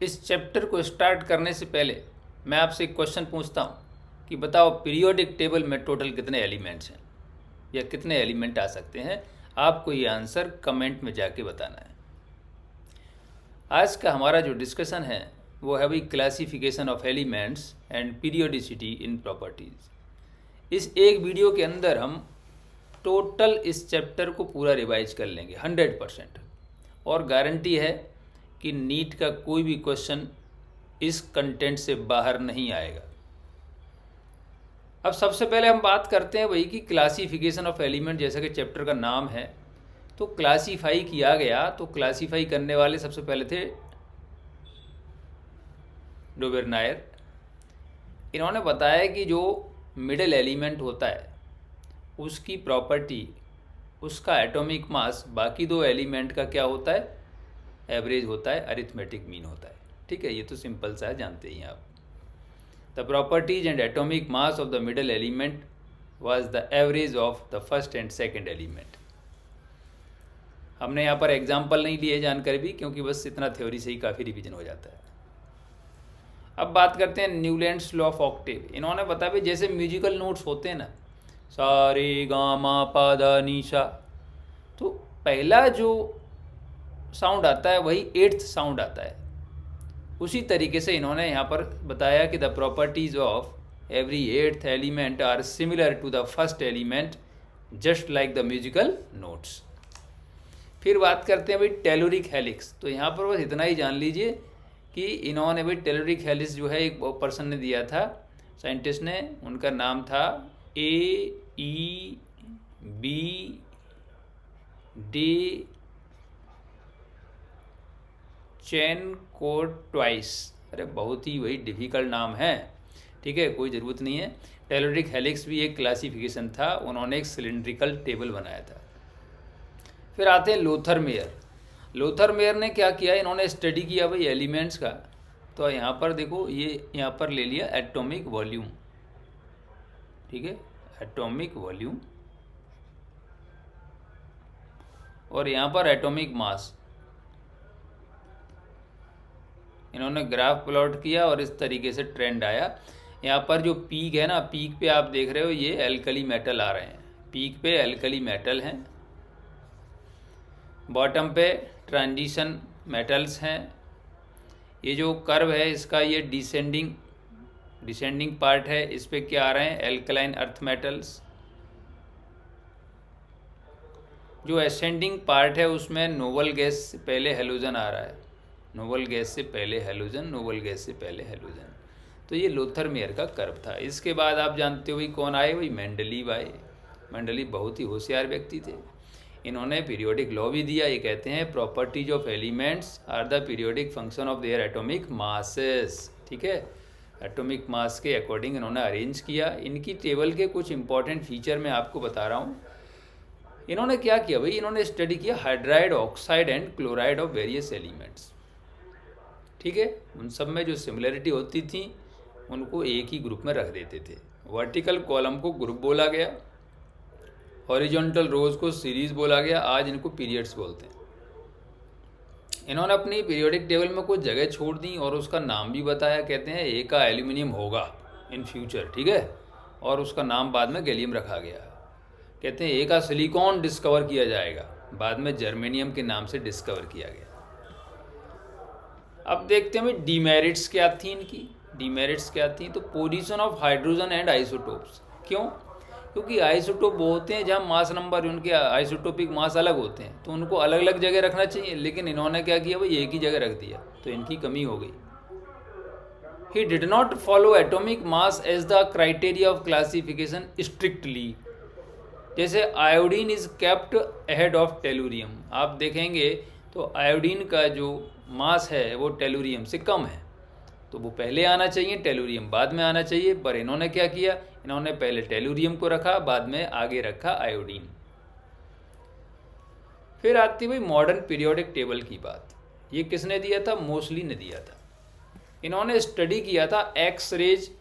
इस चैप्टर को स्टार्ट करने से पहले मैं आपसे एक क्वेश्चन पूछता हूँ कि बताओ पीरियोडिक टेबल में टोटल कितने एलिमेंट्स हैं या कितने एलिमेंट आ सकते हैं। आपको ये आंसर कमेंट में जाके बताना है। आज का हमारा जो डिस्कशन है वो है भाई classification of elements and periodicity in properties. इस एक वीडियो के अंदर हम टोटल इस चैप्टर को पूरा रिवाइज कर लेंगे 100%, और गारंटी है कि नीट का कोई भी क्वेश्चन इस कंटेंट से बाहर नहीं आएगा। अब सबसे पहले हम बात करते हैं वही कि क्लासिफिकेशन ऑफ एलिमेंट, जैसा कि चैप्टर का नाम है। तो क्लासीफाई किया गया, तो क्लासीफाई करने वाले सबसे पहले थे डोबेरनायर। इन्होंने बताया कि जो मिडिल एलिमेंट होता है उसकी प्रॉपर्टी, उसका एटॉमिक मास बाकी दो एलिमेंट का क्या होता है, एवरेज होता है, अरिथमेटिक मीन होता है। ठीक है, ये तो सिंपल सा है, जानते ही हैं आप। The properties and atomic mass of the middle element was the average of the first and second element. हमने यहाँ पर एग्जाम्पल नहीं लिए जानकर भी, क्योंकि बस इतना थ्योरी से ही काफ़ी रिवीजन हो जाता है। अब बात करते हैं न्यूलैंड्स लॉ ऑफ ऑक्टेव। इन्होंने बताया भी जैसे म्यूजिकल नोट्स होते हैं ना, सा रे गा मा पा धा नी सा, तो पहला जो साउंड आता है वही 8th साउंड आता है। उसी तरीके से इन्होंने यहाँ पर बताया कि the properties of every 8th element are similar to the first element just like the musical notes. फिर बात करते हैं भाई टेलोरिक हेलिक्स। तो यहाँ पर बस इतना ही जान लीजिए कि इन्होंने भाई टेलोरिक हेलिक्स जो है एक पर्सन ने दिया था, साइंटिस्ट ने, उनका नाम था AEB डे चैन कोड ट्वाइस। अरे बहुत ही वही डिफ़िकल्ट नाम है, ठीक है, कोई ज़रूरत नहीं है। टेलोरिक हेलिक्स भी एक क्लासिफिकेशन था, उन्होंने एक सिलिंड्रिकल टेबल बनाया था। फिर आते हैं लोथर मेयर। लोथर मेयर ने क्या किया, इन्होंने स्टडी किया भाई एलिमेंट्स का। तो यहाँ पर देखो, ये यहाँ पर ले लिया एटॉमिक वॉल्यूम, ठीक है, एटॉमिक वॉल्यूम, और यहाँ पर एटॉमिक मास। इन्होंने ग्राफ प्लॉट किया और इस तरीके से ट्रेंड आया। यहाँ पर जो पीक है ना, पीक पे आप देख रहे हो ये एल्कली मेटल आ रहे हैं, पीक पे एल्कली मेटल हैं, बॉटम पे ट्रांजिशन मेटल्स हैं। ये जो कर्व है इसका ये डिसेंडिंग पार्ट है, इस पे क्या आ रहे हैं, एल्कलाइन अर्थ मेटल्स। जो असेंडिंग पार्ट है उसमें नोबल गैस से पहले हेलोजन आ रहा है, नोबल गैस से पहले हेलोजन, नोबल गैस से पहले हेलोजन। तो ये लोथर मेयर का कर्व था। इसके बाद आप जानते हो भाई कौन आए, भाई मेंडलीव आए। मेंडलीव बहुत ही होशियार व्यक्ति थे। इन्होंने पीरियोडिक लॉ भी दिया। ये कहते हैं properties of elements are the periodic function of their atomic masses. ठीक है, एटॉमिक मास के अकॉर्डिंग इन्होंने अरेंज किया। इनकी टेबल के कुछ इंपॉर्टेंट फीचर मैं आपको बता रहा हूँ। इन्होंने क्या किया भाई, इन्होंने स्टडी किया hydride, oxide and chloride of various elements. ठीक है, उन सब में जो सिमिलरिटी होती थी उनको एक ही ग्रुप में रख देते थे। वर्टिकल कॉलम को ग्रुप बोला गया, हॉरिजॉन्टल रोज को सीरीज बोला गया, आज इनको पीरियड्स बोलते हैं। इन्होंने अपनी पीरियोडिक टेबल में कुछ जगह छोड़ दी और उसका नाम भी बताया। कहते हैं ए का एल्यूमिनियम होगा इन फ्यूचर, ठीक है, और उसका नाम बाद में गैलियम रखा गया। कहते हैं ए का सिलिकॉन डिस्कवर किया जाएगा, बाद में जर्मेनियम के नाम से डिस्कवर किया गया। अब देखते हैं डीमेरिट्स क्या थी इनकी। डीमेरिट्स क्या थी, तो position of hydrogen and isotopes. क्यों, क्योंकि आइसोटोप वो होते हैं जहाँ मास नंबर, उनके आइसोटोपिक मास अलग होते हैं, तो उनको अलग अलग जगह रखना चाहिए, लेकिन इन्होंने क्या किया भाई, एक ही जगह रख दिया, तो इनकी कमी हो गई। He did not follow atomic mass as the criteria of classification strictly. जैसे iodine is kept ahead of tellurium. आप देखेंगे तो आयोडीन का जो मास है वो टेलुरियम से कम है, तो वो पहले आना चाहिए, टेलुरियम बाद में आना चाहिए। पर इन्होंने क्या किया, इन्होंने पहले टेलुरियम को रखा, बाद में आगे रखा आयोडीन। फिर आती हुई मॉडर्न पीरियोडिक टेबल की बात। ये किसने दिया था, मोस्टली ने दिया था। इन्होंने स्टडी किया था एक्स रेज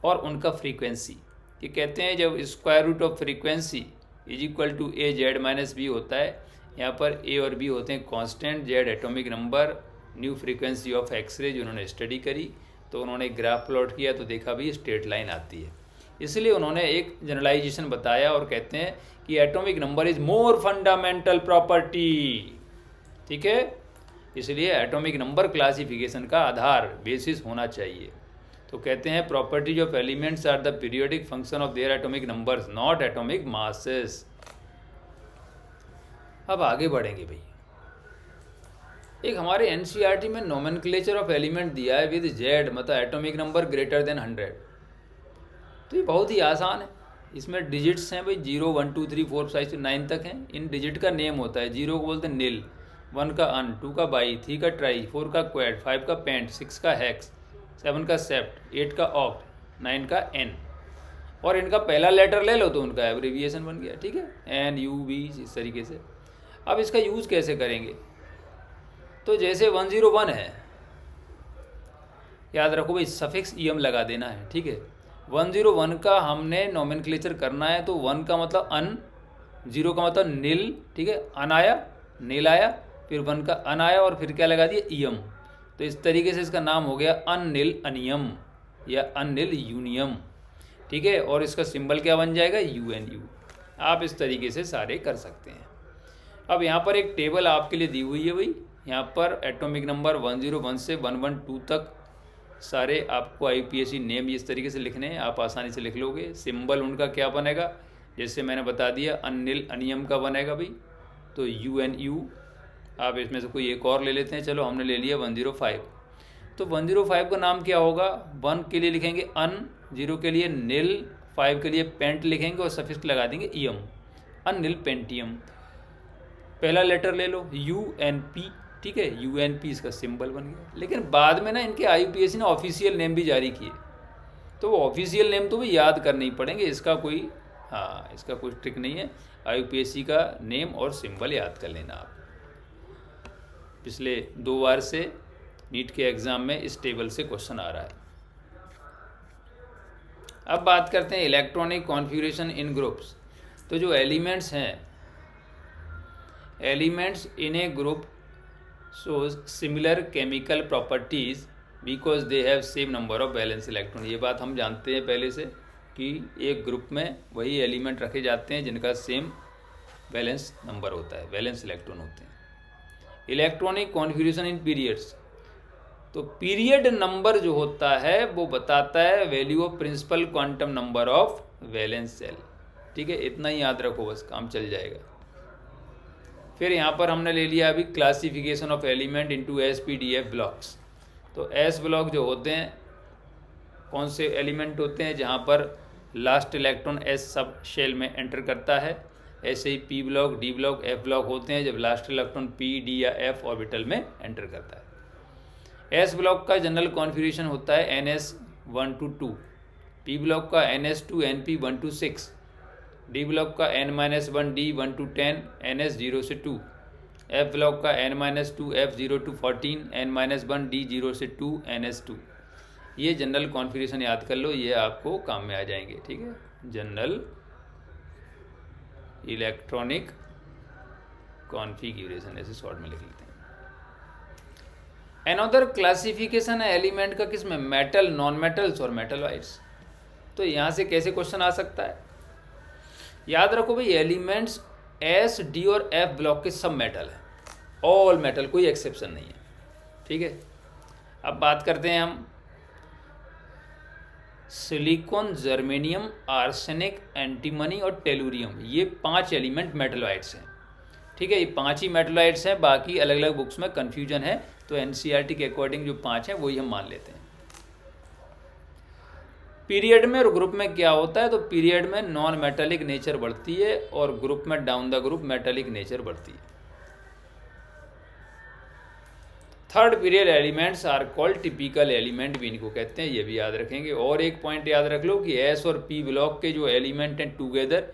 और उनका फ्रीक्वेंसी। ये कहते हैं जब square root of frequency is equal to a z minus b होता है, यहाँ पर ए और बी होते हैं constant, z atomic number, nu frequency of x-ray जो उन्होंने स्टडी करी, तो उन्होंने ग्राफ प्लॉट किया तो देखा भी स्ट्रेट लाइन आती है। इसलिए उन्होंने एक जनरलाइजेशन बताया और कहते हैं कि atomic number is more fundamental property. ठीक है, इसलिए एटॉमिक नंबर क्लासिफिकेशन का आधार बेसिस होना चाहिए। तो कहते हैं properties of elements are the periodic function of their atomic numbers not atomic masses. अब आगे बढ़ेंगे भाई। एक हमारे एनसीईआरटी में नोमेनक्लेचर ऑफ एलिमेंट दिया है विद जेड, मतलब एटॉमिक नंबर ग्रेटर देन 100। तो ये बहुत ही आसान है। इसमें डिजिट्स हैं भाई 0 1 2 3 4 5 9 तक हैं। इन डिजिट का नेम होता है। 0 को बोलते हैं नील, 1 का अन, 2 का बाई, 3 का ट्राई, 4 का क्वेड, 5 का पेंट, 6 का हेक्स, 7 का सेप्ट, 8 का ऑक्ट, 9 का एन। और इनका पहला लेटर ले लो तो उनका एब्रीविएशन बन गया। ठीक है, एन यू वी, इस तरीके से। अब इसका यूज़ कैसे करेंगे? तो जैसे 101 है, याद रखो भाई सफिक्स ईएम लगा देना है। ठीक है, 101 का हमने नोमेनक्लेचर करना है। तो 1 का मतलब अन, 0 का मतलब नील। ठीक है, अन आया, नील आया, फिर 1 का अन आया और फिर क्या लगा दिया, ईएम। तो इस तरीके से इसका नाम हो गया अननील अनियम या अननील यूनियम। ठीक है, और इसका सिंबल क्या बन जाएगा, UNU। आप इस तरीके से सारे कर सकते हैं। अब यहाँ पर एक टेबल आपके लिए दी हुई है भाई। यहाँ पर एटॉमिक नंबर 101 से 112 तक सारे आपको IUPAC नेम इस तरीके से लिखने हैं, आप आसानी से लिख लोगे। सिंबल उनका क्या बनेगा, जैसे मैंने बता दिया अननील अनियम का बनेगा भाई, तो UNU। आप इसमें से कोई एक और ले लेते हैं, चलो हमने ले लिया 105। तो 105 का नाम क्या होगा, 1 के लिए लिखेंगे अन, 0 के लिए नील, 5 के लिए पेंट लिखेंगे और सफिक्स लगा देंगे ईएम, अननील पेंटियम। पहला लेटर ले लो UNP। ठीक है, UNP इसका सिंबल बन गया। लेकिन बाद में ना इनके IUPAC ने ऑफिशियल नेम भी जारी किए, तो वो ऑफिशियल नेम तो भी याद करने ही पड़ेंगे। इसका कोई इसका कोई ट्रिक नहीं है। IUPAC का नेम और सिंबल याद कर लेना आप। पिछले 2 बार से नीट के एग्ज़ाम में इस टेबल से क्वेश्चन आ रहा है। अब बात करते हैं इलेक्ट्रॉनिक कॉन्फ़िगरेशन इन ग्रुप्स। तो जो एलिमेंट्स हैं, elements in a group shows similar chemical properties because they have same number of valence electron। ये बात हम जानते हैं पहले से कि एक ग्रुप में वही एलिमेंट रखे जाते हैं जिनका सेम वैलेंस नंबर होता है, वैलेंस इलेक्ट्रॉन होते हैं। इलेक्ट्रॉनिक कॉन्फ़िगरेशन इन पीरियड्स, तो पीरियड नंबर जो होता है वो बताता है value of principal quantum number of valence shell. ठीक है, इतना ही याद रखो बस, काम चल जाएगा। फिर यहाँ पर हमने ले लिया अभी classification of element into SPDF blocks. तो S ब्लॉक जो होते हैं, कौन से एलिमेंट होते हैं जहाँ पर last electron S sub shell में एंटर करता है। ऐसे ही P block, D block, F block होते हैं जब लास्ट इलेक्ट्रॉन P, D या F ऑर्बिटल में एंटर करता है। S ब्लॉक का जनरल कॉन्फ़िगरेशन होता है NS1 to 2, P ब्लॉक का NS2 NP 1 to 6, D block का N-1 D 1 to 10 NS 0 से 2, F ब्लॉक का N-2 F 0 to 14 N-1 D 0 से 2 NS 2। ये जनरल कॉन्फ़िगरेशन याद कर लो, ये आपको काम में आ जाएंगे। ठीक है, जनरल इलेक्ट्रॉनिक कॉन्फ़िगरेशन ऐसे शॉर्ट में लिख लेते हैं। अनदर क्लासिफिकेशन है एलिमेंट का किसमें, मेटल, नॉन मेटल्स और मेटल वाइट्स। तो यहाँ से कैसे क्वेश्चन आ सकता है, याद रखो भाई एलिमेंट्स S, D और F ब्लॉक के सब मेटल हैं, ऑल मेटल, कोई एक्सेप्शन नहीं है। ठीक है, अब बात करते हैं हम सिलिकॉन, जर्मेनियम, आर्सेनिक, एंटीमनी और टेलुरियम। ये 5 एलिमेंट मेटलॉइड्स हैं। ठीक है, ये 5 ही मेटलॉइड्स हैं, बाकी अलग अलग बुक्स में कन्फ्यूजन है। तो NCERT के अकॉर्डिंग जो 5 हैं वही हम मान लेते हैं। पीरियड में और ग्रुप में क्या होता है, तो पीरियड में नॉन मेटालिक नेचर बढ़ती है और ग्रुप में down the group metallic nature बढ़ती है। Third period elements are called typical element भी इनको कहते हैं, ये भी याद रखेंगे। और एक पॉइंट याद रख लो कि S और P ब्लॉक के जो एलिमेंट हैं टुगेदर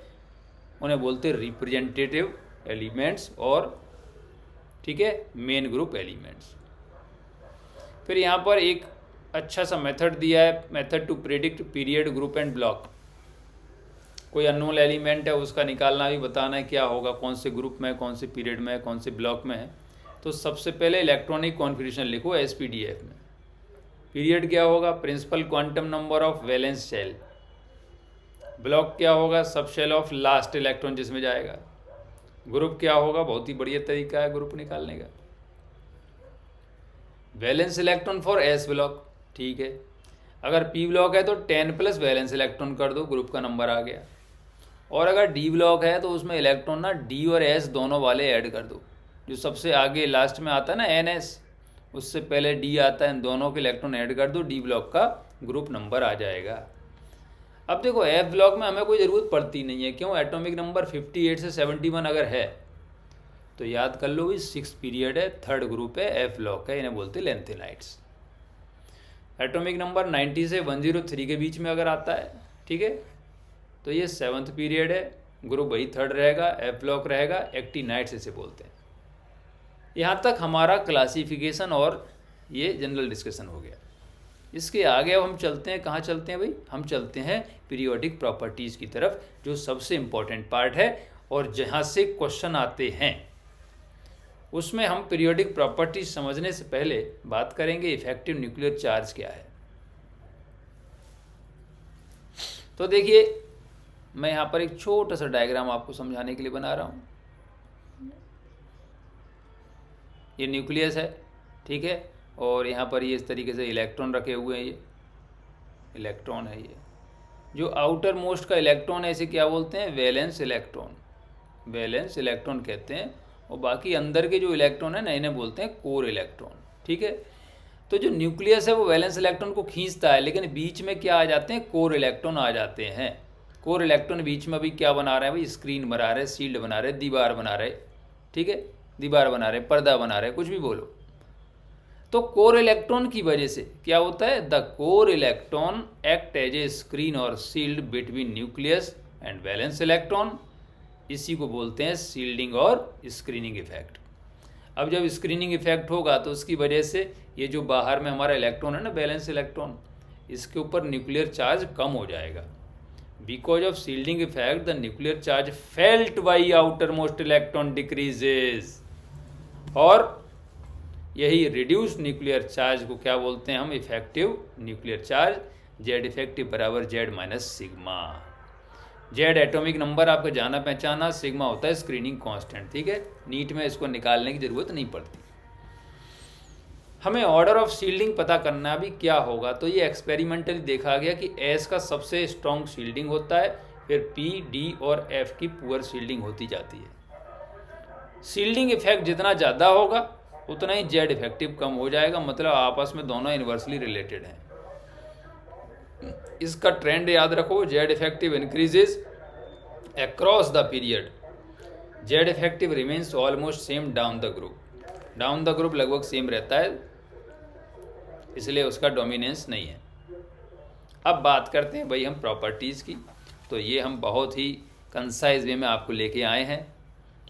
उन्हें बोलते हैं रिप्रेजेंटेटिव एलिमेंट्स और ठीक है मेन ग्रुप एलिमेंट्स। फिर यहाँ पर एक अच्छा सा मेथड दिया है, method to predict period, group and block. कोई अननोन एलिमेंट है उसका निकालना भी बताना है क्या होगा, कौन से ग्रुप में, कौन से पीरियड में, कौन से ब्लॉक में है। तो सबसे पहले इलेक्ट्रॉनिक कॉन्फ़िगरेशन लिखो SPDF में। पीरियड क्या होगा? Principal quantum number of valence shell. Block क्या होगा? सब शेल ऑफ लास्ट इलेक्ट्रॉन जिसमें जाएगा। ग्रुप क्या होगा? बहुत ही बढ़िया तरीका है ग्रुप निकालने का, valence electron for S block. ठीक है, अगर P ब्लॉक है तो 10 प्लस वैलेंस इलेक्ट्रॉन कर दो, ग्रुप का नंबर आ गया। और अगर D ब्लॉक है तो उसमें इलेक्ट्रॉन ना D और S दोनों वाले ऐड कर दो। जो सबसे आगे लास्ट में आता है ना NS, उससे पहले D आता है, इन दोनों के इलेक्ट्रॉन ऐड कर दो, D ब्लॉक का ग्रुप नंबर आ जाएगा। अब देखो F ब्लॉक में हमें कोई ज़रूरत पड़ती नहीं है, क्यों? एटॉमिक नंबर 58 से 71 अगर है तो याद कर लो, 6 पीरियड है, 3rd ग्रुप है, F ब्लॉक है, इन्हें बोलते हैं लेंथेनाइड्स। एटॉमिक नंबर 90 से 103 के बीच में अगर आता है, ठीक है, तो ये 7th पीरियड है, ग्रुप वही 3rd रहेगा, F ब्लॉक रहेगा, एक्टिनाइड्स इसे बोलते हैं। यहाँ तक हमारा क्लासिफिकेशन और ये जनरल डिस्कशन हो गया। इसके आगे अब हम चलते हैं, कहाँ चलते हैं भाई? हम चलते हैं पीरियोडिक प्रॉपर्टीज़ की तरफ, जो सबसे इम्पोर्टेंट पार्ट है और जहाँ से क्वेश्चन आते हैं। उसमें हम पीरियोडिक प्रॉपर्टीज समझने से पहले बात करेंगे इफेक्टिव न्यूक्लियर चार्ज क्या है। तो देखिए, मैं यहाँ पर एक छोटा सा डायग्राम आपको समझाने के लिए बना रहा हूँ। ये न्यूक्लियस है, ठीक है, और यहाँ पर ये इस तरीके से इलेक्ट्रॉन रखे हुए हैं, ये इलेक्ट्रॉन है। ये जो आउटर मोस्ट का इलेक्ट्रॉन है इसे क्या बोलते हैं? वैलेंस इलेक्ट्रॉन, वैलेंस इलेक्ट्रॉन कहते हैं। और बाकी अंदर के जो इलेक्ट्रॉन है ना, इन्हें बोलते हैं कोर इलेक्ट्रॉन, ठीक है। तो जो न्यूक्लियस है वो वैलेंस इलेक्ट्रॉन को खींचता है, लेकिन बीच में क्या आ जाते हैं? कोर इलेक्ट्रॉन आ जाते हैं। कोर इलेक्ट्रॉन बीच में अभी क्या बना रहे हैं भाई? स्क्रीन बना रहे, शील्ड बना रहे, दीवार बना रहे, ठीक है, दीवार बना रहे, पर्दा बना रहे, कुछ भी बोलो। तो कोर इलेक्ट्रॉन की वजह से क्या होता है? The core electron act as a screen और shield between nucleus and valence electron. इसी को बोलते हैं शील्डिंग और स्क्रीनिंग इफेक्ट। अब जब स्क्रीनिंग इफेक्ट होगा तो उसकी वजह से ये जो बाहर में हमारा इलेक्ट्रॉन है ना, वैलेंस इलेक्ट्रॉन, इसके ऊपर न्यूक्लियर चार्ज कम हो जाएगा। Because of shielding effect the nuclear charge felt by outer most electron decreases. और यही रिड्यूस न्यूक्लियर चार्ज को क्या बोलते हैं हम? Effective nuclear charge. Z effective बराबर Z minus sigma. Z atomic number आपको जाना पहचाना, सिग्मा होता है स्क्रीनिंग कांस्टेंट, ठीक है। नीट में इसको निकालने की जरूरत नहीं पड़ती। हमें ऑर्डर ऑफ शील्डिंग पता करना भी क्या होगा, तो ये एक्सपेरिमेंटली देखा गया कि एस का सबसे स्ट्रॉन्ग शील्डिंग होता है, फिर पी, डी और एफ की पुअर शील्डिंग होती जाती है। शील्डिंग इफेक्ट जितना ज़्यादा होगा उतना ही जेड इफेक्टिव कम हो जाएगा, मतलब आपस में दोनों इन्वर्सली रिलेटेड हैं। इसका ट्रेंड याद रखो, Z effective increases across the period, Z effective remains almost same down the group. Down the group लगभग सेम रहता है, इसलिए उसका डोमिनेंस नहीं है। अब बात करते हैं भाई हम प्रॉपर्टीज़ की। तो ये हम बहुत ही कंसाइज वे में आपको लेके आए हैं।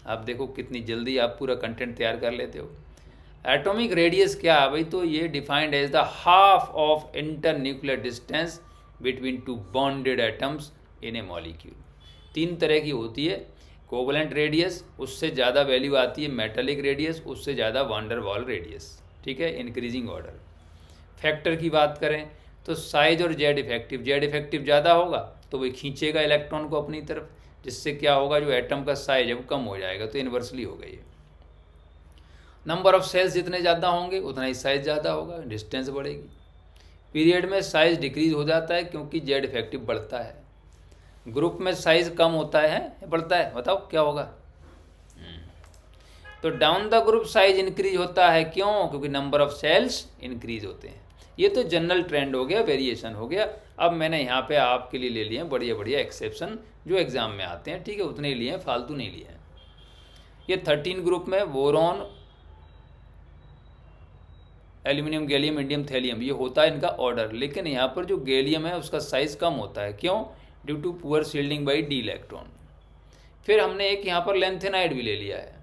आप देखो कितनी जल्दी आप पूरा कंटेंट तैयार कर लेते हो। एटॉमिक रेडियस क्या है भाई? तो ये defined as the half of inter nuclear distance between two bonded atoms in a molecule. 3 तरह की होती है। कोवलेंट रेडियस, उससे ज़्यादा वैल्यू आती है मेटालिक रेडियस, उससे ज़्यादा वान डेर वाल रेडियस, ठीक है, इंक्रीजिंग ऑर्डर। फैक्टर की बात करें तो साइज और जेड इफेक्टिव ज़्यादा होगा तो वही खींचेगा इलेक्ट्रॉन को अपनी तरफ, जिससे क्या होगा? जो एटम का साइज है वो कम हो जाएगा, तो इन्वर्सली हो गई है। नंबर ऑफ सेल्स जितने ज़्यादा होंगे उतना ही साइज ज़्यादा होगा, डिस्टेंस बढ़ेगी। पीरियड में साइज डिक्रीज हो जाता है क्योंकि जेड इफेक्टिव बढ़ता है। ग्रुप में साइज कम होता है, बढ़ता है, बताओ क्या होगा? तो down the group size increase होता है, क्यों? क्योंकि नंबर ऑफ सेल्स इंक्रीज होते हैं। ये तो जनरल ट्रेंड हो गया, वेरिएशन हो गया। अब मैंने यहाँ पे आपके लिए ले लिए हैं बढ़िया बढ़िया एक्सेप्शन जो एग्जाम में आते हैं, ठीक है, उतने लिए हैं, फालतू नहीं लिए हैं। ये 13 ग्रुप में boron, aluminium, gallium, indium, thallium, ये होता है इनका ऑर्डर। लेकिन यहाँ पर जो गैलियम है उसका साइज कम होता है, क्यों? Due to poor shielding by d electron. फिर हमने एक यहाँ पर लेंथेनाइड भी ले लिया है।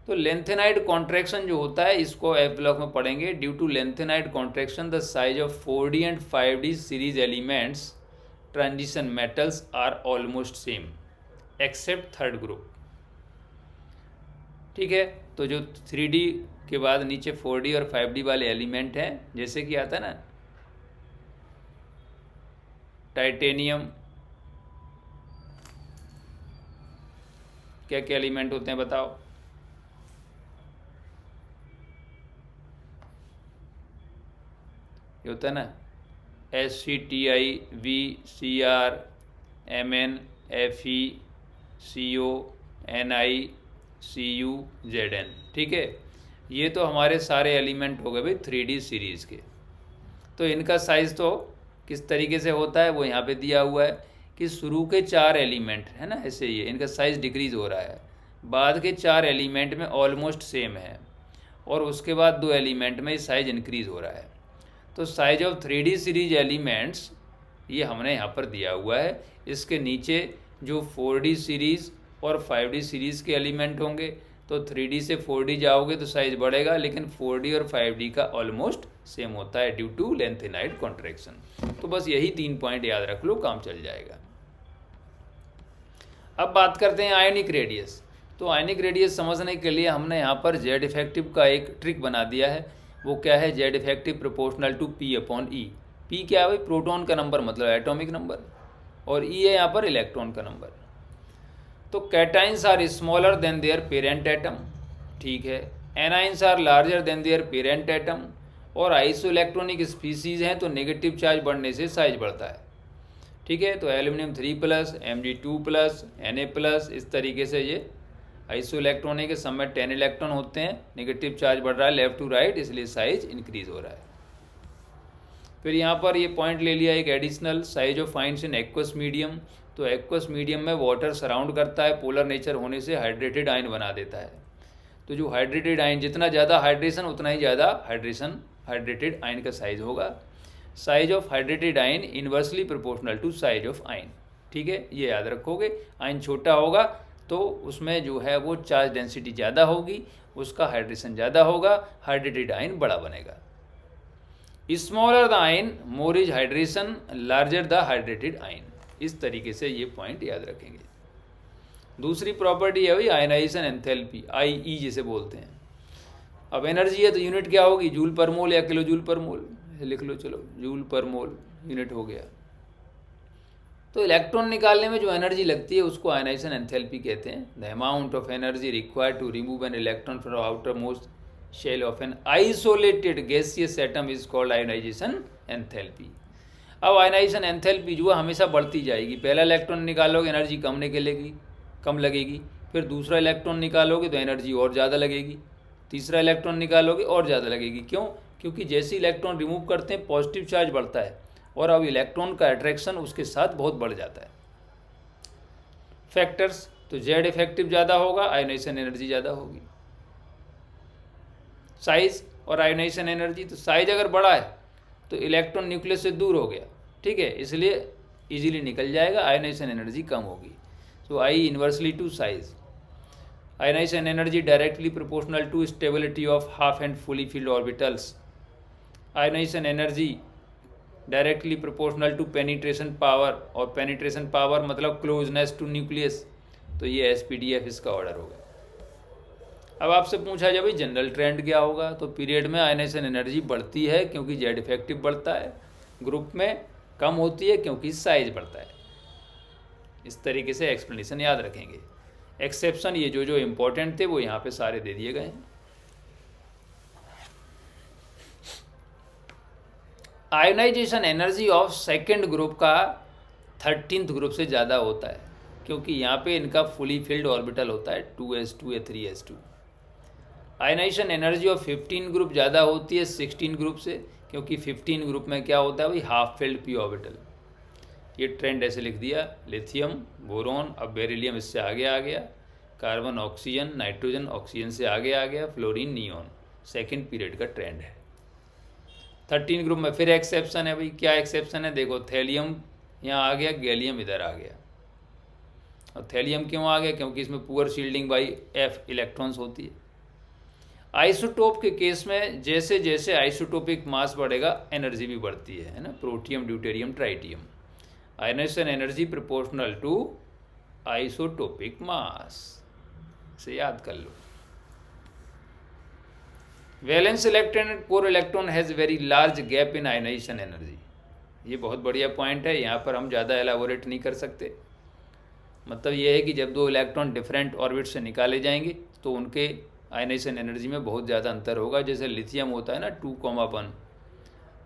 तो लेंथेनाइड कॉन्ट्रैक्शन जो होता है इसको एफ ब्लॉक में पढ़ेंगे। Due to lanthanide contraction the size of 4D and 5D series elements transition metals are almost same except 3rd group, ठीक है। तो जो 3D के बाद नीचे 4D और 5D वाले एलिमेंट हैं, जैसे कि आता है ना टाइटेनियम, क्या क्या एलिमेंट होते हैं बताओ? ये होता है ना SCTI, VCr, Mn, Fe, Co, Ni, Cu, Zn, ठीक है। ये तो हमारे सारे एलिमेंट हो गए भाई 3D सीरीज़ के। तो इनका साइज़ तो किस तरीके से होता है वो यहाँ पे दिया हुआ है कि शुरू के 4 एलिमेंट है ना, ऐसे ही इनका साइज़ डिक्रीज़ हो रहा है, बाद के 4 एलिमेंट में ऑलमोस्ट सेम है, और उसके बाद 2 एलिमेंट में साइज़ इंक्रीज़ हो रहा है। तो size of 3D series elements ये हमने यहाँ पर दिया हुआ है। इसके नीचे जो 4D सीरीज़ और 5D सीरीज़ के एलिमेंट होंगे, तो 3D से 4D जाओगे तो साइज बढ़ेगा, लेकिन 4D और 5D का ऑलमोस्ट सेम होता है ड्यू टू लेंथेनाइड कॉन्ट्रैक्शन। तो बस यही 3 पॉइंट याद रख लो, काम चल जाएगा। अब बात करते हैं आयनिक रेडियस। तो आयनिक रेडियस समझने के लिए हमने यहाँ पर जेड इफेक्टिव का एक ट्रिक बना दिया है। वो क्या है? Z effective proportional to P/E। P क्या है भाई? प्रोटॉन का नंबर, मतलब एटॉमिक नंबर, और E है यहाँ पर इलेक्ट्रॉन का नंबर। तो cations are smaller than their parent atom, ठीक है। Anions are larger than their parent atom, और आइसो इलेक्ट्रॉनिक स्पीसीज हैं तो नेगेटिव चार्ज बढ़ने से साइज बढ़ता है, ठीक है। तो एल्यूमिनियम 3+, Mg2+, Na+, इस तरीके से ये आइसो इलेक्ट्रॉनिक के समय 10 इलेक्ट्रॉन होते हैं, नेगेटिव चार्ज बढ़ रहा है लेफ्ट टू राइट, इसलिए साइज इंक्रीज हो रहा है। फिर यहाँ पर ये पॉइंट ले लिया एक additional, size of ions in aqueous medium. तो एक्वस मीडियम में वाटर सराउंड करता है, पोलर नेचर होने से हाइड्रेटेड आयन बना देता है। तो जो हाइड्रेटेड आयन, जितना ज़्यादा हाइड्रेशन उतना ही ज़्यादा हाइड्रेटेड आयन का साइज होगा। Size of hydrated ion inversely proportional to size of ion, ठीक है, ये याद रखोगे। आयन छोटा होगा तो उसमें जो है वो चार्ज डेंसिटी ज़्यादा होगी, उसका हाइड्रेशन ज़्यादा होगा, हाइड्रेटेड आयन बड़ा बनेगा। Smaller the ion more is hydration, larger the hydrated ion. इस तरीके से ये पॉइंट याद रखेंगे। दूसरी प्रॉपर्टी है भाई आयनाइजेशन एंथैल्पी, IE जिसे बोलते हैं। अब एनर्जी है तो यूनिट क्या होगी? जूल पर मोल या किलो जूल पर मोल, लिख लो, चलो जूल पर मोल यूनिट हो गया। तो इलेक्ट्रॉन निकालने में जो एनर्जी लगती है उसको आयनाइजेशन एंथैल्पी कहते हैं। The amount of energy required to remove an electron from outer most shell of an isolated gaseous atom is called ionization enthalpy. अब आयनाइजेशन एंथैल्पी जो है हमेशा बढ़ती जाएगी। पहला इलेक्ट्रॉन निकालोगे एनर्जी कम लगेगी, फिर दूसरा इलेक्ट्रॉन निकालोगे तो एनर्जी और ज़्यादा लगेगी, तीसरा इलेक्ट्रॉन निकालोगे और ज़्यादा लगेगी। क्यों? क्योंकि जैसे इलेक्ट्रॉन रिमूव करते हैं पॉजिटिव चार्ज बढ़ता है, और अब इलेक्ट्रॉन का अट्रैक्शन उसके साथ बहुत बढ़ जाता है। फैक्टर्स, तो जेड इफेक्टिव ज़्यादा होगा, आयोनाइजेशन एनर्जी ज़्यादा होगी। साइज और आयोनाइजेशन एनर्जी, तो साइज अगर बड़ा है तो इलेक्ट्रॉन न्यूक्लियस से दूर हो गया, ठीक है, इसलिए इजीली निकल जाएगा, आयोनाइजेशन एनर्जी कम होगी। तो I inversely to size. Ionization energy directly proportional to stability of half and fully filled orbitals. Ionization energy directly proportional to penetration power, और पेनिट्रेशन पावर मतलब क्लोजनेस टू न्यूक्लियस, तो ये SPDF इसका order होगा। अब आपसे पूछा जाए भाई जनरल ट्रेंड क्या होगा, तो पीरियड में आयनाइजेशन एनर्जी बढ़ती है क्योंकि जेड इफेक्टिव बढ़ता है, ग्रुप में कम होती है क्योंकि साइज बढ़ता है। इस तरीके से एक्सप्लेनेशन याद रखेंगे। एक्सेप्शन ये जो इंपॉर्टेंट थे वो यहाँ पे सारे दे दिए गए हैं। Ionization energy of second group का 13th ग्रुप से ज़्यादा होता है, क्योंकि यहाँ पे इनका फुली फिल्ड ऑर्बिटल होता है 2s2 या 3s2। Ionisation energy of 15 group ज़्यादा होती है 16 ग्रुप से, क्योंकि 15 ग्रुप में क्या होता है भाई, हाफ फिल्ड p ऑर्बिटल। ये ट्रेंड ऐसे लिख दिया, लिथियम, बोरॉन, अब बेरिलियम इससे आगे आ गया, कार्बन ऑक्सीजन, नाइट्रोजन ऑक्सीजन से आगे आ गया, फ्लोरीन नियॉन, सेकेंड पीरियड का ट्रेंड है। 13 ग्रुप में फिर एक्सेप्शन है भाई। क्या एक्सेप्शन है? देखो, थैलियम यहाँ आ गया, गैलियम इधर आ गया। और थैलियम क्यों आ गया? क्योंकि इसमें poor shielding by F electrons होती है। आइसोटोप के केस में जैसे जैसे आइसोटोपिक मास बढ़ेगा एनर्जी भी बढ़ती है ना, protium, deuterium, tritium. Ionization energy proportional to isotopic mass, से याद कर लो। Valence electron and core electron has very large gap in ionization energy. ये बहुत बढ़िया पॉइंट है, यहाँ पर हम ज़्यादा एलाबोरेट नहीं कर सकते। मतलब ये है कि जब दो इलेक्ट्रॉन डिफरेंट ऑर्बिट से निकाले जाएंगे तो उनके आयनाइजेशन एनर्जी में बहुत ज़्यादा अंतर होगा। जैसे लिथियम होता है ना 2,1,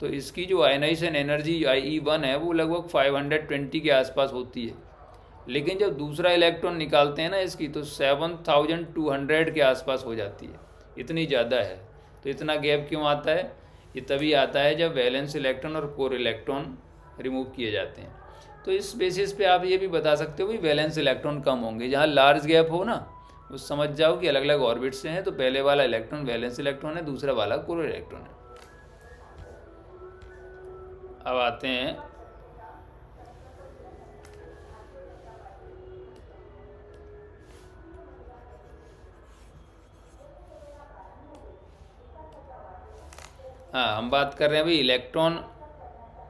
तो इसकी जो आयनाइजेशन एनर्जी IE1 है वो लगभग 520 के आसपास होती है, लेकिन जब दूसरा इलेक्ट्रॉन निकालते हैं ना इसकी तो 7,200 के आसपास हो जाती है, इतनी ज़्यादा है। तो इतना गैप क्यों आता है? ये तभी आता है जब वैलेंस इलेक्ट्रॉन और कोर इलेक्ट्रॉन रिमूव किए जाते हैं। तो इस बेसिस पे आप ये भी बता सकते हो कि वैलेंस इलेक्ट्रॉन कम होंगे। जहाँ लार्ज गैप हो ना, उस समझ जाओ कि अलग अलग ऑर्बिट से हैं, तो पहले वाला इलेक्ट्रॉन वैलेंस इलेक्ट्रॉन है, दूसरा वाला कोर इलेक्ट्रॉन है। अब आते हैं हाँ, हम बात कर रहे हैं भाई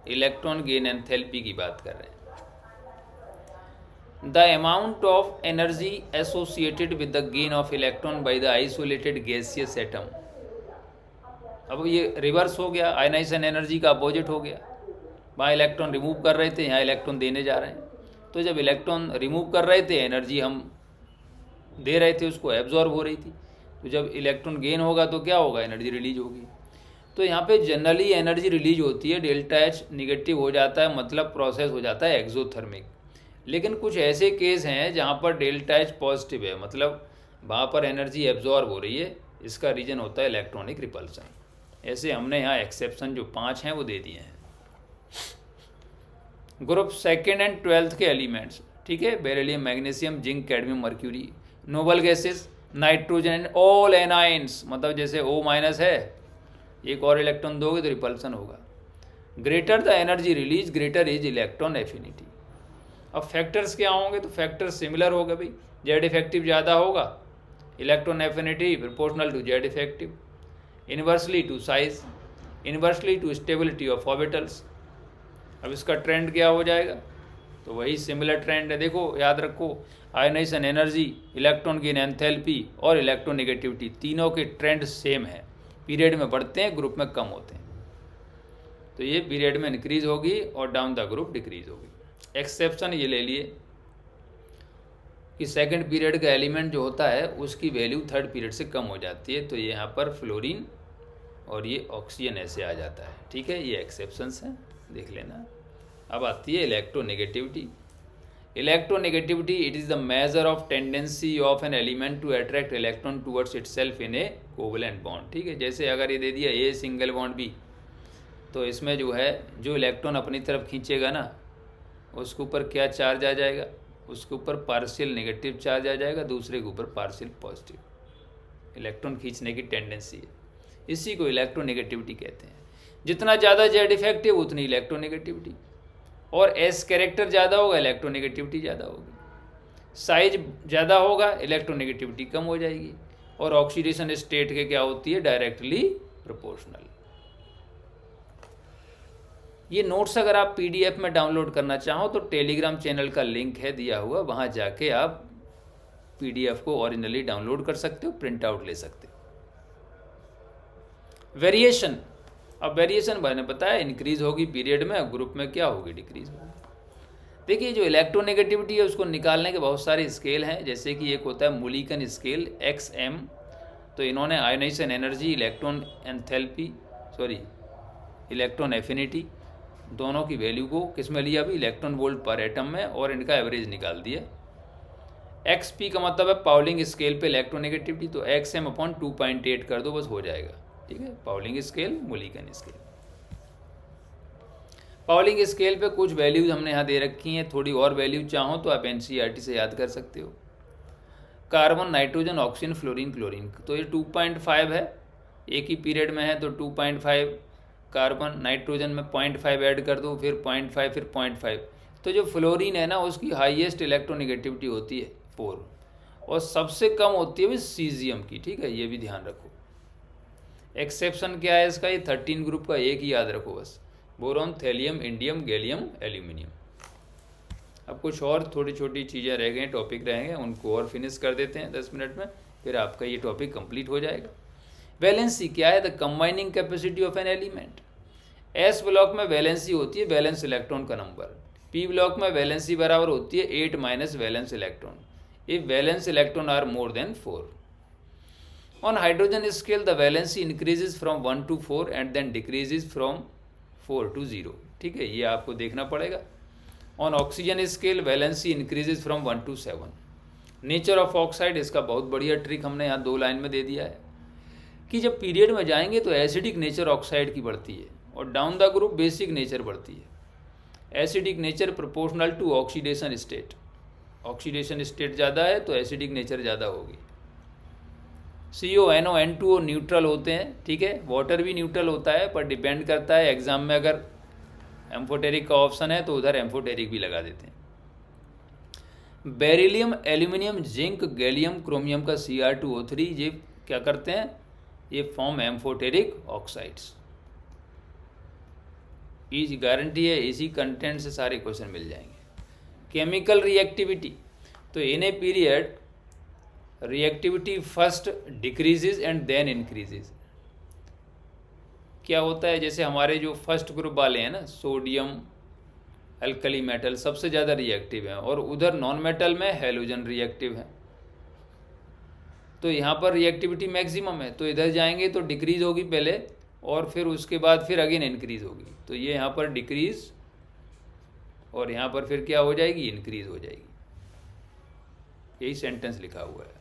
इलेक्ट्रॉन गेन एंथैल्पी की बात कर रहे हैं। The amount of energy associated with the gain of electron by the isolated gaseous atom. अब ये रिवर्स हो गया, आयनाइजेशन एनर्जी का अपोजिट हो गया। वहाँ इलेक्ट्रॉन रिमूव कर रहे थे, यहाँ इलेक्ट्रॉन देने जा रहे हैं। तो जब इलेक्ट्रॉन रिमूव कर रहे थे एनर्जी हम दे रहे थे, उसको एब्जॉर्ब हो रही थी। तो जब इलेक्ट्रॉन गेन होगा तो क्या होगा? एनर्जी रिलीज होगी। तो यहाँ पे जनरली एनर्जी रिलीज होती है, डेल्टा एच निगेटिव हो जाता है, मतलब प्रोसेस हो जाता है एक्सोथर्मिक। लेकिन कुछ ऐसे केस हैं जहाँ पर डेल्टा एच पॉजिटिव है, मतलब वहाँ पर एनर्जी एब्जॉर्ब हो रही है। इसका रीजन होता है इलेक्ट्रॉनिक रिपल्सन। ऐसे हमने यहाँ एक्सेप्शन जो 5 हैं वो दे दिए हैं। ग्रुप सेकेंड एंड 12th के एलिमेंट्स, ठीक है, beryllium, magnesium, zinc, cadmium, mercury. Noble gases, nitrogen and all anions, मतलब जैसे O- है, एक और इलेक्ट्रॉन दोगे तो रिपल्सन होगा। Greater the energy release greater is electron affinity. अब फैक्टर्स क्या होंगे? तो फैक्टर्स सिमिलर होगा भाई। जेड इफेक्टिव ज़्यादा होगा, electron affinity proportional to Z effective, inversely to size, inversely to stability of orbitals. अब इसका ट्रेंड क्या हो जाएगा? तो वही सिमिलर ट्रेंड है। देखो याद रखो, ionization energy, electron gain enthalpy और इलेक्ट्रोनेगेटिविटी तीनों के ट्रेंड सेम है। पीरियड में बढ़ते हैं, ग्रुप में कम होते हैं। तो ये पीरियड में इंक्रीज होगी और डाउन द ग्रुप डिक्रीज होगी। एक्सेप्शन ये ले लिए कि सेकंड पीरियड का एलिमेंट जो होता है उसकी वैल्यू थर्ड पीरियड से कम हो जाती है। तो ये यहाँ पर फ्लोरीन और ये ऑक्सीजन ऐसे आ जाता है, ठीक है। ये एक्सेप्शंस हैं, देख लेना। अब आती है electronegativity. Electronegativity, it is the measure of tendency of an element to attract electron towards itself in a covalent bond, ठीक है। जैसे अगर ये दे दिया ए सिंगल बॉन्ड बी, तो इसमें जो है जो इलेक्ट्रॉन अपनी तरफ खींचेगा ना, उसके ऊपर क्या चार्ज आ जाएगा? उसके ऊपर पार्शियल नेगेटिव चार्ज आ जाएगा, दूसरे के ऊपर पार्शियल पॉजिटिव। इलेक्ट्रॉन खींचने की टेंडेंसी है, इसी को इलेक्ट्रोनेगेटिविटी कहते हैं। जितना ज़्यादा जेड इफेक्टिव उतनी इलेक्ट्रोनेगेटिविटी, और एस कैरेक्टर ज़्यादा होगा इलेक्ट्रोनेगेटिविटी ज़्यादा होगी। साइज ज़्यादा होगा इलेक्ट्रोनेगेटिविटी कम हो जाएगी। और ऑक्सीडेशन स्टेट के क्या होती है? Directly proportional. ये नोट्स अगर आप PDF में डाउनलोड करना चाहो तो टेलीग्राम चैनल का लिंक है दिया हुआ, वहाँ जाके आप PDF को ओरिजिनली डाउनलोड कर सकते हो, प्रिंट आउट ले सकते हो। वेरिएशन, अब वेरिएशन मैंने बताया इंक्रीज होगी पीरियड में, ग्रुप में क्या होगी? डिक्रीज होगी। देखिए जो इलेक्ट्रोनेगेटिविटी है उसको निकालने के बहुत सारे स्केल हैं। जैसे कि एक होता है मुलिकन स्केल XM, तो इन्होंने ionization energy, electron enthalpy, electron affinity, दोनों की वैल्यू को किस में लिया अभी? इलेक्ट्रॉन वोल्ट पर एटम में, और इनका एवरेज निकाल दिया। XP का मतलब है पाउलिंग स्केल पे इलेक्ट्रोनेगेटिविटी, तो XM/2.8 कर दो, बस हो जाएगा, ठीक है। Pauling scale, Mulliken scale. Pauling scale पे कुछ वैल्यूज हमने यहाँ दे रखी हैं, थोड़ी और वैल्यू चाहो तो आप NCERT से याद कर सकते हो। Carbon, nitrogen, oxygen, fluorine, chlorine, तो ये 2.5 है, एक ही पीरियड में है, तो 2.5 कार्बन, नाइट्रोजन में 0.5 ऐड कर दो, फिर 0.5, फिर 0.5। तो जो फ्लोरीन है ना उसकी हाईएस्ट इलेक्ट्रोनेगेटिविटी होती है 4, और सबसे कम होती है सीजियम की, ठीक है, ये भी ध्यान रखो। एक्सेप्शन क्या है इसका? ये 13 ग्रुप का एक ही याद रखो बस, boron, thallium, indium, gallium, aluminium. अब कुछ और थोड़ी छोटी चीज़ें रह गई, टॉपिक रहेंगे, उनको और फिनिश कर देते हैं 10 मिनट में, फिर आपका ये टॉपिक कंप्लीट हो जाएगा। वैलेंसी क्या है? The combining capacity of an element. S block में वैलेंसी होती है वैलेंस इलेक्ट्रॉन का नंबर, पी ब्लॉक में वैलेंसी बराबर होती है 8 minus valence electron if valence electron are more than 4। On hydrogen scale the valency increases from 1 to 4 and then decreases from 4 to 0। ठीक है, ये आपको देखना पड़ेगा। On oxygen scale valency increases from 1 to 7। Nature of oxide, इसका बहुत बढ़िया trick हमने यहाँ 2 लाइन में दे दिया है कि जब पीरियड में जाएंगे तो एसिडिक नेचर ऑक्साइड की बढ़ती है और down the group basic nature बढ़ती है। Acidic nature proportional to oxidation state, oxidation state ज़्यादा है तो एसिडिक नेचर ज़्यादा होगी। CO, NO, N2O न्यूट्रल होते हैं। ठीक है, वाटर भी न्यूट्रल होता है पर डिपेंड करता है, एग्जाम में अगर एम्फोटेरिक का ऑप्शन है तो उधर एम्फोटेरिक भी लगा देते हैं। Beryllium, aluminium, zinc, gallium, chromium का Cr2O3 ये क्या करते हैं? ये फॉर्म एम्फोटेरिक ऑक्साइड्स। इस गारंटी है, इसी कंटेंट से सारे क्वेश्चन मिल जाएंगे। केमिकल रिएक्टिविटी, तो in a period reactivity first decreases and then increases. क्या होता है, जैसे हमारे जो फर्स्ट ग्रुप वाले हैं ना, सोडियम, अल्कली मेटल सबसे ज़्यादा रिएक्टिव हैं और उधर नॉन मेटल में हैलोजन रिएक्टिव है, तो यहाँ पर रिएक्टिविटी मैक्सिमम है, तो इधर जाएंगे तो डिक्रीज होगी पहले और फिर उसके बाद फिर अगेन इंक्रीज होगी। तो ये यहाँ पर डिक्रीज और यहाँ पर फिर क्या हो जाएगी? इंक्रीज हो जाएगी। यही सेंटेंस लिखा हुआ है।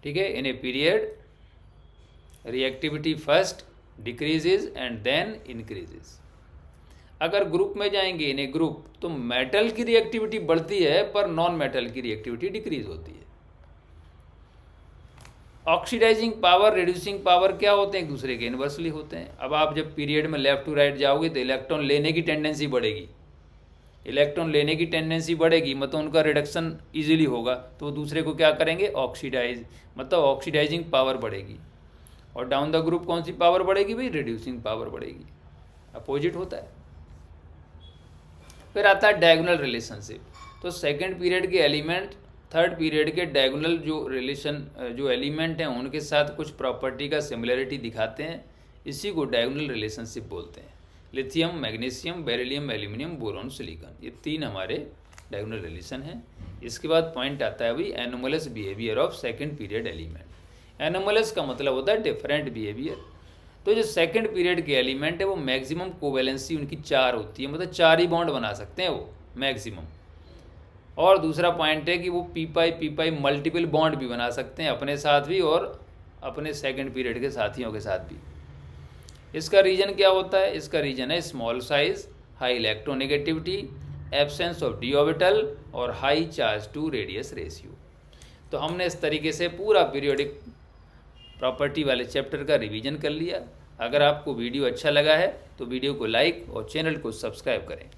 ठीक है, in a period reactivity first decreases and then increases. अगर ग्रुप में जाएंगे इन ए ग्रुप तो मेटल की रिएक्टिविटी बढ़ती है पर नॉन मेटल की रिएक्टिविटी डिक्रीज होती है। ऑक्सीडाइजिंग पावर, रिड्यूसिंग पावर क्या होते हैं? एक दूसरे के इन्वर्सली होते हैं। अब आप जब पीरियड में लेफ्ट टू राइट जाओगे तो इलेक्ट्रॉन लेने की टेंडेंसी बढ़ेगी, इलेक्ट्रॉन लेने की टेंडेंसी बढ़ेगी मतलब उनका रिडक्शन इजीली होगा, तो वो दूसरे को क्या करेंगे? ऑक्सीडाइज, मतलब ऑक्सीडाइजिंग पावर बढ़ेगी। और डाउन द ग्रुप कौन सी पावर बढ़ेगी भाई? रिड्यूसिंग पावर बढ़ेगी। अपोजिट होता है। फिर आता है डायगोनल रिलेशनशिप। तो सेकंड पीरियड के एलिमेंट थर्ड पीरियड के डायगोनल जो रिलेशन जो एलिमेंट हैं उनके साथ कुछ प्रॉपर्टी का सिमिलरिटी दिखाते हैं, इसी को डायगोनल रिलेशनशिप बोलते हैं। Lithium, magnesium, beryllium, aluminium, boron, silicon, ये 3 हमारे डायगोनल रिलेशन हैं। इसके बाद पॉइंट आता है भाई anomalous behaviour of second period element. Anomalous का मतलब होता है डिफरेंट बिहेवियर। तो जो सेकंड पीरियड के एलिमेंट है वो मैक्सिमम कोवेलेंसी उनकी 4 होती है, मतलब 4 ही बॉन्ड बना सकते हैं वो मैक्सिमम। और दूसरा पॉइंट है कि वो पी पाई मल्टीपल बॉन्ड भी बना सकते हैं, अपने साथ भी और अपने सेकंड पीरियड के साथियों के साथ भी। इसका रीजन क्या होता है? इसका रीजन है small size, high electronegativity, absence of d orbital और high charge to radius ratio. तो हमने इस तरीके से पूरा पीरियोडिक प्रॉपर्टी वाले चैप्टर का रिवीजन कर लिया। अगर आपको वीडियो अच्छा लगा है तो वीडियो को लाइक और चैनल को सब्सक्राइब करें।